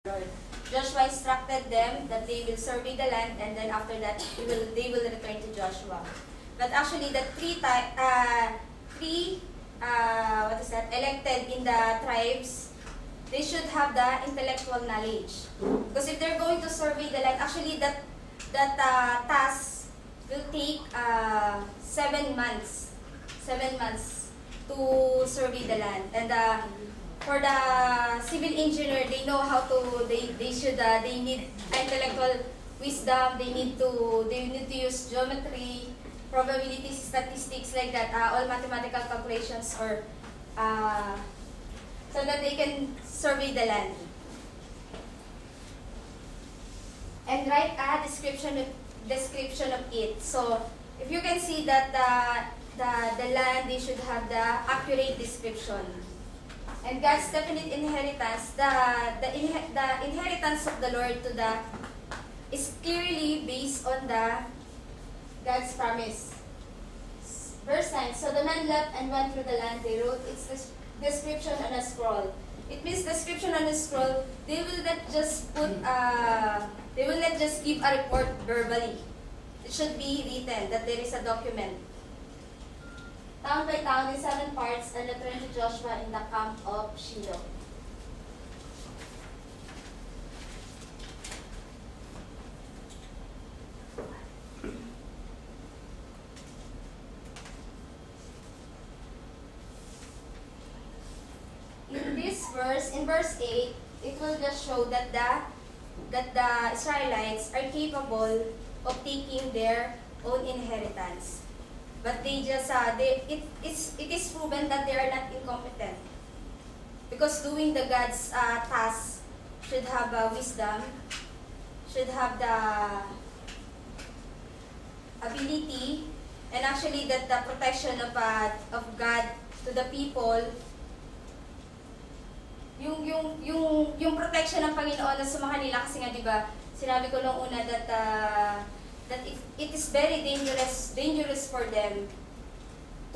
Lord. Joshua instructed them that they will survey the land, and then after that, they will return to Joshua. But actually, the elected in the tribes, they should have the intellectual knowledge. Because if they're going to survey the land, actually that task will take 7 months. 7 months to survey the land. And for the civil engineer, they know how to. They need intellectual wisdom. They need to use geometry, probabilities, statistics like that. All mathematical calculations, or so that they can survey the land and write a description of it. So if you can see that the land, they should have the accurate description. And God's definite inheritance, the inheritance of the Lord is clearly based on God's promise. Verse 9, so the men left and went through the land. They wrote its description on a scroll. It means description on a scroll. They will not just give a report verbally. It should be written, that there is a document. Town by town in 7 parts, and returned to Joshua in the camp of Shiloh. In verse 8, it will just show that the Israelites are capable of taking their own inheritance. But it is proven that they are not incompetent. Because doing the God's task should have wisdom, should have the ability, and actually that the protection of God to the people, yung protection ng Panginoon na sa kanila, kasi nga 'di ba, sinabi ko nung una that it is very dangerous for them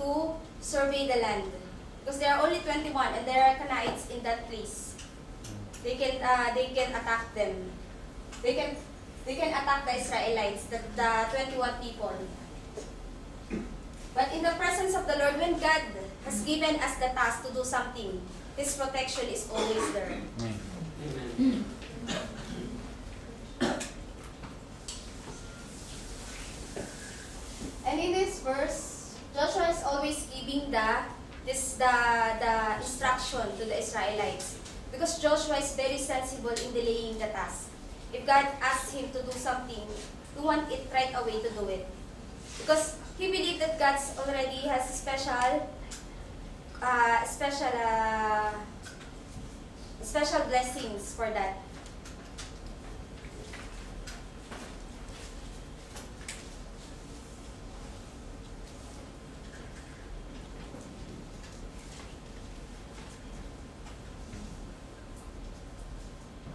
to survey the land, because there are only 21 and there are Canaanites in that place. They can attack them. They can attack the Israelites, the 21 people. But in the presence of the Lord, when God has given us the task to do something, His protection is always there. Amen. And in this verse, Joshua is always giving the instruction to the Israelites, because Joshua is very sensible in delaying the task. If God asks him to do something, he want it right away to do it, because he believed that God already has special blessings for that.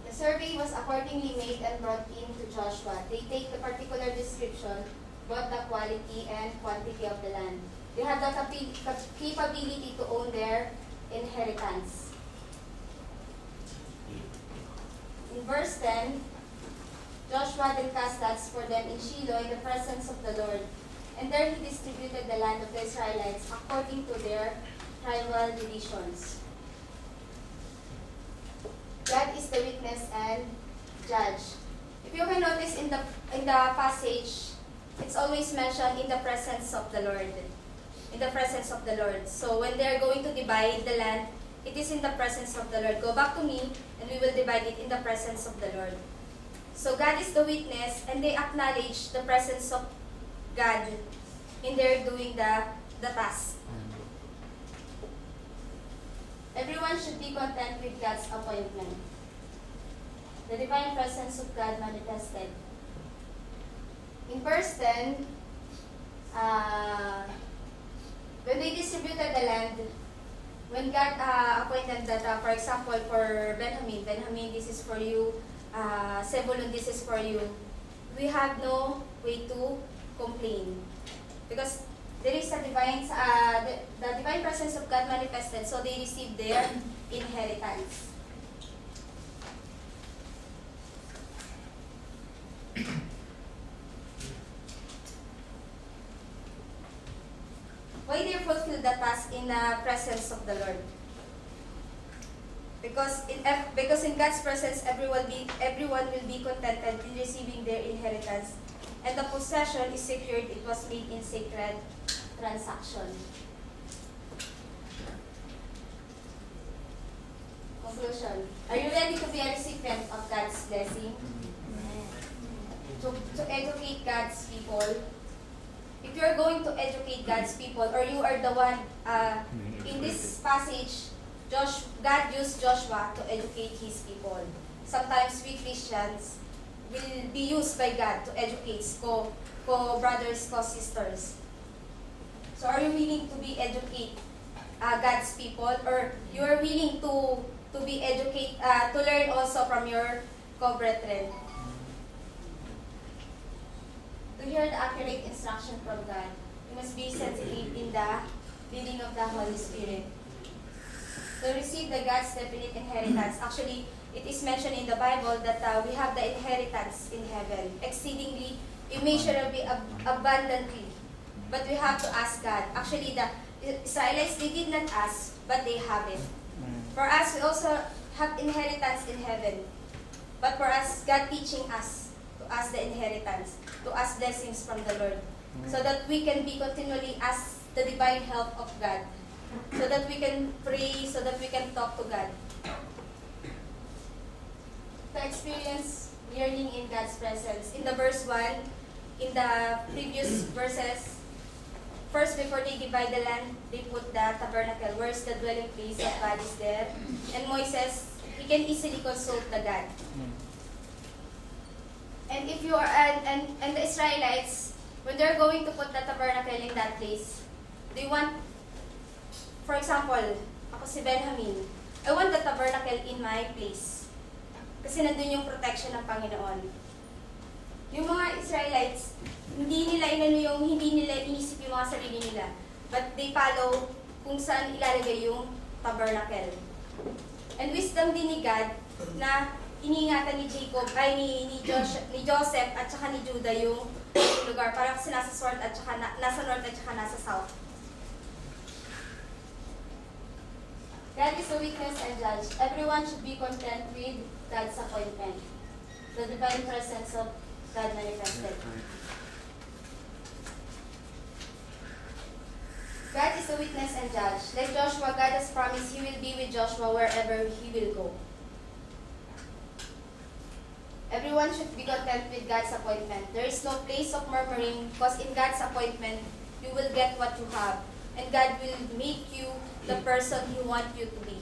The survey was accordingly made and brought in to Joshua. They take the particular description, both the quality and quantity of the land. They have the capability to own their inheritance. In verse 10, Joshua then cast lots for them in Shiloh in the presence of the Lord. And there he distributed the land of the Israelites according to their tribal divisions. God is the witness and judge. If you can notice in the passage, it's always mentioned in the presence of the Lord. In the presence of the Lord. So when they're going to divide the land, it is in the presence of the Lord. Go back to me, and we will divide it in the presence of the Lord. So God is the witness, and they acknowledge the presence of God in their doing the task. Everyone should be content with God's appointment. The divine presence of God manifested. In verse 10, when they distributed the land, when God appointed that, for example, for Benjamin, this is for you, Zebulun, this is for you, we have no way to complain. Because there is a the divine presence of God manifested, so they received their inheritance. in the presence of the Lord. Because in God's presence, everyone will be contented in receiving their inheritance, and the possession is secured. It was made in sacred transaction. Conclusion. Are you ready to be a recipient of God's blessing? To educate God's people? If you are going to educate God's people, or you are the one, in this passage, God used Joshua to educate His people. Sometimes we Christians will be used by God to educate brothers, sisters. So are you willing to be educate God's people, or you are willing to be educate, to learn also from your co-brethren? To hear the accurate instruction from God, you must be sensitive in the leading of the Holy Spirit. To receive the God's definite inheritance, actually, it is mentioned in the Bible that we have the inheritance in heaven, exceedingly, immeasurably, abundantly. But we have to ask God. Actually, the Israelites, they did not ask, but they have it. For us, we also have inheritance in heaven. But for us, God teaching us to ask the inheritance, to ask blessings from the Lord, so that we can be continually ask the divine help of God, so that we can pray, so that we can talk to God. To experience yearning in God's presence. In the verse 1, in the previous verses, first, before they divide the land, they put the tabernacle, where's the dwelling place of God is there. And Moses, he can easily consult the God. And if you are, and the Israelites, when they're going to put the tabernacle in that place, they want, for example, ako si Benjamin, I want the tabernacle in my place. Kasi nandun yung protection ng Panginoon. Yung mga Israelites, hindi nila inisip yung mga sarili nila. But they follow kung saan ilalagay yung tabernacle. And wisdom din ni God na iniingatan ni Jacob, ni Joseph at saka ni Judah yung lugar. Parang kasi nasa north at saka nasa south. God is the witness and judge. Everyone should be content with God's appointment. The divine presence of God manifested. God is the witness and judge. Like Joshua, God has promised He will be with Joshua wherever he will go. Everyone should be content with God's appointment. There is no place of murmuring, because in God's appointment, you will get what you have. And God will make you the person He wants you to be.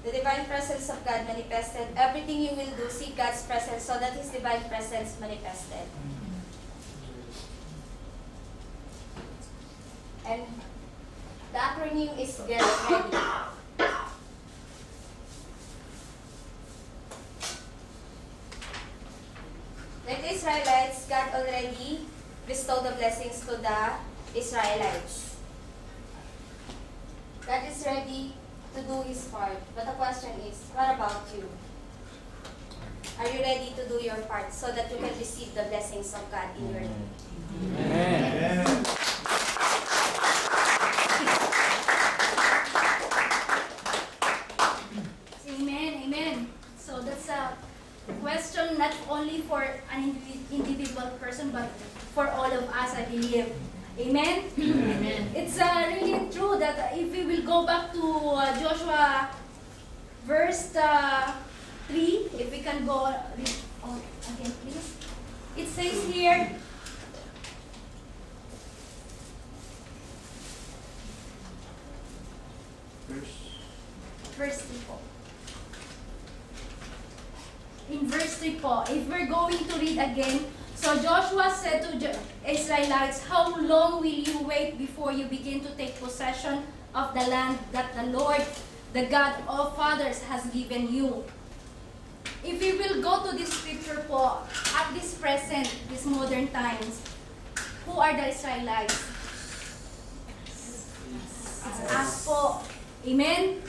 The divine presence of God manifested. Everything you will do, seek God's presence so that His divine presence manifested. And the acronym is GET READY. Like the Israelites, God already bestowed the blessings to the Israelites. God is ready to do His part. But the question is, what about you? Are you ready to do your part so that you can receive the blessings of God in your life? Amen. Amen, amen. So that's a question not only for an individual person, but for all of us, I believe. Amen? Amen. It's really true that if we will go back to Joshua verse 3, if we can go read again, please. It says here, verse 3 po. In verse 3 po, if we're going to read again, so Joshua said to the Israelites, how long will you wait before you begin to take possession of the land that the Lord, the God of fathers, has given you? If we will go to this scripture po, at this present, these modern times, who are the Israelites? It's us po. Amen?